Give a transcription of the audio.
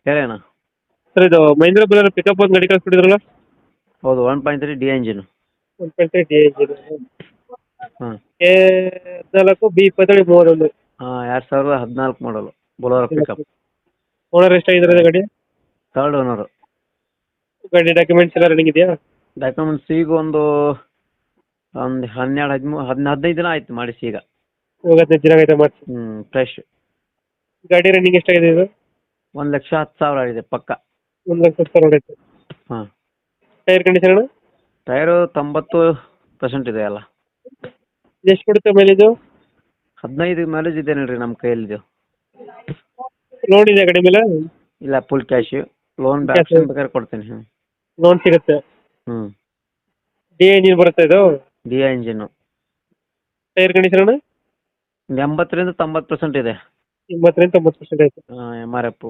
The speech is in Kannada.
ಹೇಳೋಣ. ಸರ್ ಇದು ಮಹೇಂದ್ರ ಬುಲರ್ ಪಿಕಪ್ ಒಂದು ಗಾಡಿ ಕಳಿಸ್ಬಿಟ್ಟಿದ್ರಲ್ಲ. ಹೌದು 1.3 ಡಿ ಎಂಜಿನ್. 1.3 D engine. ಹಾಂ ಎ 14 B27 31. ಹಾಂ 2014 ಮಾಡಲು ಬೊಲೊರೋ ಪಿಕಪ್. ಓನರ್ ಎಷ್ಟಾಗಿದ್ದಾರೆ ಗಾಡಿ? Third owner. ಗಾಡಿ ಡಾಕ್ಯುಮೆಂಟ್ಸ್ ಎಲ್ಲ ರನ್ನಿಂಗ್ ಇದೆಯಾ? ಡಾಕ್ಯುಮೆಂಟ್ಸ್ ಈಗ ಒಂದು 15 ದಿನ ಆಯ್ತು ಮಾಡಿಸಿ ಈಗ. ಇವಾಗ 15 ದಿನ ಆಗಿದೆ ಮಾಡಿಸಿ. ಫ್ರೆಶ್. ಗಾಡಿ ರನ್ನಿಂಗ್ ಎಷ್ಟಾಗಿದೆ ಇದು? 1,10,000 ಆಗಿದೆ ಪಕ್ಕ. 1,10,000 ಹೊಡೆಯುತ್ತೆ. ಹಾಂ. ಟೈರ್ ಕಂಡೀಷನ್ ಅಣ್ಣ? ಟೈರು 90% ಇದೆ ಎಲ್ಲ. ಎಷ್ಟು ಕೊಡುತ್ತೆ ಮೈಲೇಜು? 15 ಮೈಲೇಜ್ ಇದೆ ನೋಡ್ರಿ ನಮ್ಮ ಕೈಯಲ್ಲಿದೆ. ಲೋನ್ ಇದೆ ಗಾಡಿ ಮೇಲೆ? ಇಲ್ಲ full cash. Loan Cash. Option ಬೇಕಾದ್ರೆ ಕೊಡ್ತೀನಿ. ಲೋನ್ ಸಿಗುತ್ತೆ. ಡಿ ಇಂಜಿನ್ ಬರುತ್ತೆ ಇದು? D engine. ಟೈರ್ ಕಂಡೀಷನ್ ಅಣ್ಣ? 80% 90% ಇದೆ. 80% 90% ಆಯ್ತು. MRF.